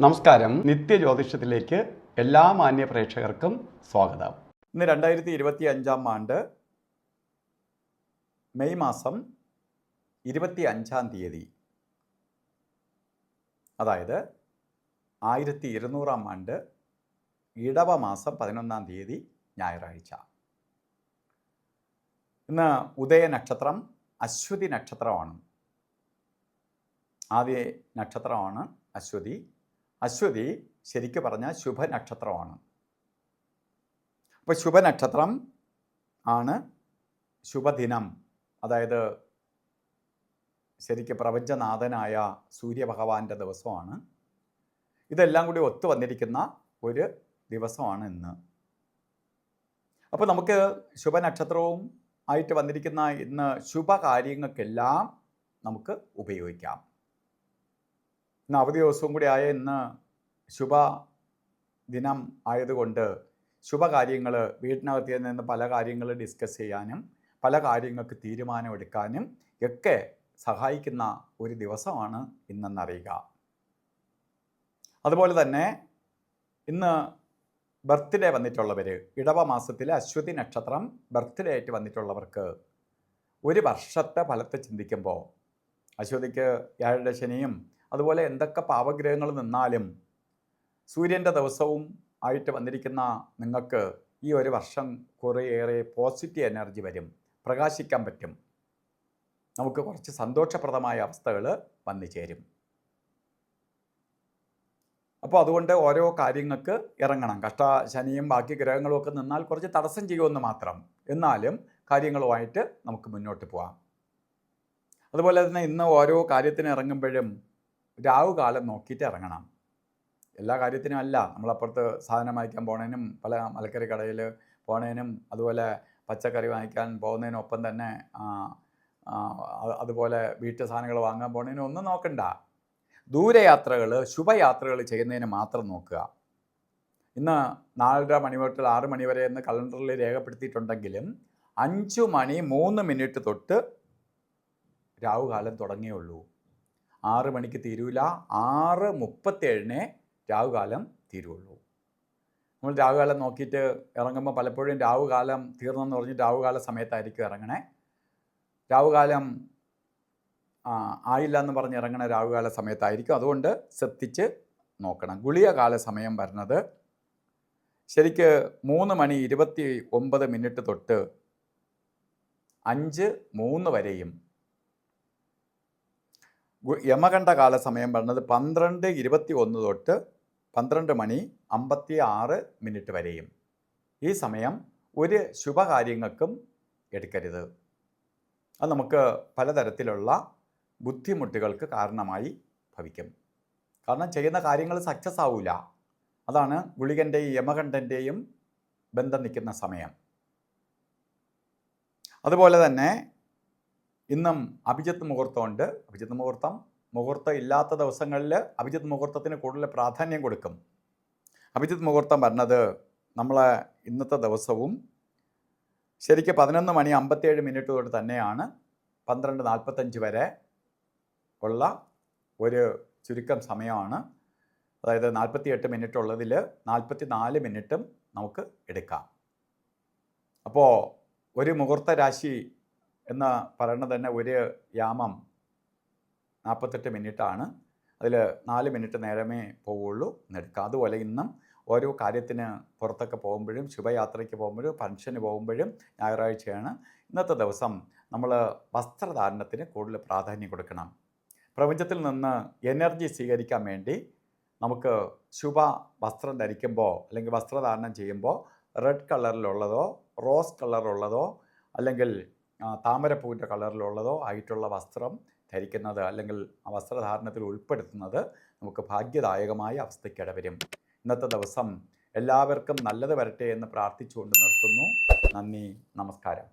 നമസ്കാരം. നിത്യജ്യോതിഷത്തിലേക്ക് എല്ലാ മാന്യ പ്രേക്ഷകർക്കും സ്വാഗതം. ഇന്ന് 2025 ആണ്ട് മെയ് മാസം 25 അതായത് 1200 ആണ്ട് ഇടവ മാസം 11 ഞായറാഴ്ച. ഇന്ന് ഉദയ നക്ഷത്രം അശ്വതി നക്ഷത്രമാണ്. ആദ്യ നക്ഷത്രമാണ് അശ്വതി. അശ്വതി ശരിക്കും പറഞ്ഞാൽ ശുഭനക്ഷത്രമാണ്. അപ്പോൾ ശുഭനക്ഷത്രം ആണ്, ശുഭദിനം, അതായത് ശരിക്കും പ്രപഞ്ചനാഥനായ സൂര്യഭഗവാന്റെ ദിവസമാണ്. ഇതെല്ലാം കൂടി ഒത്തു വന്നിരിക്കുന്ന ഒരു ദിവസമാണ് ഇന്ന്. അപ്പോൾ നമുക്ക് ശുഭനക്ഷത്രവും ആയിട്ട് വന്നിരിക്കുന്ന ഇന്ന് ശുഭകാര്യങ്ങൾക്കെല്ലാം നമുക്ക് ഉപയോഗിക്കാം. ഇന്ന് അവധി ദിവസവും കൂടി ആയ ഇന്ന് ശുഭ ദിനം ആയതുകൊണ്ട് ശുഭകാര്യങ്ങൾ, വീട്ടിനകത്ത് നിന്ന് പല കാര്യങ്ങൾ ഡിസ്കസ് ചെയ്യാനും പല കാര്യങ്ങൾക്ക് തീരുമാനമെടുക്കാനും ഒക്കെ സഹായിക്കുന്ന ഒരു ദിവസമാണ് ഇന്നെന്നറിയുക. അതുപോലെ തന്നെ ഇന്ന് ബർത്ത്ഡേ വന്നിട്ടുള്ളവർ, ഇടവ മാസത്തിലെ അശ്വതി നക്ഷത്രം ബർത്ത്ഡേ ആയിട്ട് വന്നിട്ടുള്ളവർക്ക് ഒരു വർഷത്തെ ഫലത്തെ ചിന്തിക്കുമ്പോൾ അശ്വതിക്ക് ഏഴര ശനിയും അതുപോലെ എന്തൊക്കെ പാവഗ്രഹങ്ങൾ നിന്നാലും സൂര്യൻ്റെ ദിവസവും ആയിട്ട് വന്നിരിക്കുന്ന നിങ്ങൾക്ക് ഈ ഒരു വർഷം കുറേയേറെ പോസിറ്റീവ് എനർജി വരും, പ്രകാശിക്കാൻ പറ്റും. നമുക്ക് കുറച്ച് സന്തോഷപ്രദമായ അവസ്ഥകൾ വന്നു ചേരും. അപ്പോൾ അതുകൊണ്ട് ഓരോ കാര്യങ്ങൾക്ക് ഇറങ്ങണം. ശനിയും ബാക്കി ഗ്രഹങ്ങളും ഒക്കെ നിന്നാൽ കുറച്ച് തടസ്സം ചെയ്യുമെന്ന് മാത്രം, എന്നാലും കാര്യങ്ങളുമായിട്ട് നമുക്ക് മുന്നോട്ട് പോകാം. അതുപോലെ തന്നെ ഇന്ന് ഓരോ കാര്യത്തിന് ഇറങ്ങുമ്പോഴും രാവുകാലം നോക്കിയിട്ട് ഇറങ്ങണം. എല്ലാ കാര്യത്തിനും അല്ല. നമ്മളപ്പുറത്ത് സാധനം വാങ്ങിക്കാൻ പോണേനും പല മലക്കറി കടയിൽ പോണേനും അതുപോലെ പച്ചക്കറി വാങ്ങിക്കാൻ പോകുന്നതിനൊപ്പം തന്നെ അതുപോലെ വീട്ടു സാധനങ്ങൾ വാങ്ങാൻ പോണേനും ഒന്നും നോക്കണ്ട. ദൂരയാത്രകൾ, ശുഭയാത്രകൾ ചെയ്യുന്നതിന് മാത്രം നോക്കുക. ഇന്ന് 4:30 മണി തൊട്ട് 6 മണി വരെ എന്ന് കലണ്ടറിൽ രേഖപ്പെടുത്തിയിട്ടുണ്ടെങ്കിലും 5:03 തൊട്ട് രാവുകാലം തുടങ്ങിയുള്ളൂ. 6 മണിക്ക് തീരൂല, 6:37 രാവുകാലം തീരുള്ളൂ. നമ്മൾ രാവുകാലം നോക്കിയിട്ട് ഇറങ്ങുമ്പോൾ പലപ്പോഴും രാവുകാലം തീർന്നെന്ന് പറഞ്ഞ് രാവുകാല സമയത്തായിരിക്കും ഇറങ്ങണേ. രാവുകാലം ആയില്ല എന്ന് പറഞ്ഞ് ഇറങ്ങണ രാവുകാല സമയത്തായിരിക്കും. അതുകൊണ്ട് ശ്രദ്ധിച്ച് നോക്കണം. ഗുളികകാല സമയം വരുന്നത് ശരിക്ക് 3:29 തൊട്ട് 5:03 വരെയും, യമകണ്ഠ കാല സമയം പറഞ്ഞത് 12:21 തൊട്ട് 12:56 വരെയും. ഈ സമയം ഒരു ശുഭകാര്യങ്ങൾക്കും എടുക്കരുത്. അത് നമുക്ക് പലതരത്തിലുള്ള ബുദ്ധിമുട്ടുകൾക്ക് കാരണമായി ഭവിക്കും. കാരണം ചെയ്യുന്ന കാര്യങ്ങൾ സക്സസ് ആവില്ല. അതാണ് ഗുളികൻ്റെയും യമകണ്ഠൻ്റെയും ബന്ധം നിൽക്കുന്ന സമയം. അതുപോലെ തന്നെ ഇന്നും അഭിജിത്ത് മുഹൂർത്തമുണ്ട്. അഭിജിത്ത് മുഹൂർത്തം ഇല്ലാത്ത ദിവസങ്ങളിൽ അഭിജിത്ത് മുഹൂർത്തത്തിന് കൂടുതൽ പ്രാധാന്യം കൊടുക്കും. അഭിജിത്ത് മുഹൂർത്തം പറഞ്ഞത് നമ്മളെ ഇന്നത്തെ ദിവസവും ശരിക്കും 11:57 തൊട്ട് തന്നെയാണ് 12:45 വരെ ഉള്ള ഒരു ചുരുക്കം സമയമാണ്. അതായത് 48 മിനിറ്റ് ഉള്ളതിൽ 44 മിനിറ്റും നമുക്ക് എടുക്കാം. അപ്പോൾ ഒരു മുഹൂർത്ത രാശി എന്ന് പറയുന്നത് തന്നെ ഒരു യാമം 48 മിനിറ്റാണ്. അതിൽ 4 മിനിറ്റ് നേരമേ പോവുള്ളൂ എന്നെടുക്കാം. അതുപോലെ ഇന്നും ഓരോ കാര്യത്തിന് പുറത്തൊക്കെ പോകുമ്പോഴും ശുഭയാത്രയ്ക്ക് പോകുമ്പോഴും ഫംഗ്ഷന് പോകുമ്പോഴും ഞായറാഴ്ചയാണ്. ഇന്നത്തെ ദിവസം നമ്മൾ വസ്ത്രധാരണത്തിന് കൂടുതൽ പ്രാധാന്യം കൊടുക്കണം. പ്രപഞ്ചത്തിൽ നിന്ന് എനർജി സ്വീകരിക്കാൻ വേണ്ടി നമുക്ക് ശുഭ വസ്ത്രം ധരിക്കുമ്പോൾ അല്ലെങ്കിൽ വസ്ത്രധാരണം ചെയ്യുമ്പോൾ റെഡ് കളറിലുള്ളതോ റോസ് കളറുള്ളതോ അല്ലെങ്കിൽ താമരപ്പൂവിൻ്റെ കളറിലുള്ളതോ ആയിട്ടുള്ള വസ്ത്രം ധരിക്കുന്നത് അല്ലെങ്കിൽ ആ വസ്ത്രധാരണത്തിൽ ഉൾപ്പെടുത്തുന്നത് നമുക്ക് ഭാഗ്യദായകമായ അവസ്ഥയ്ക്ക് ഇടവരും. ഇന്നത്തെ ദിവസം എല്ലാവർക്കും നല്ലത് വരട്ടെ എന്ന് പ്രാർത്ഥിച്ചുകൊണ്ട് നിർത്തുന്നു. നന്ദി, നമസ്കാരം.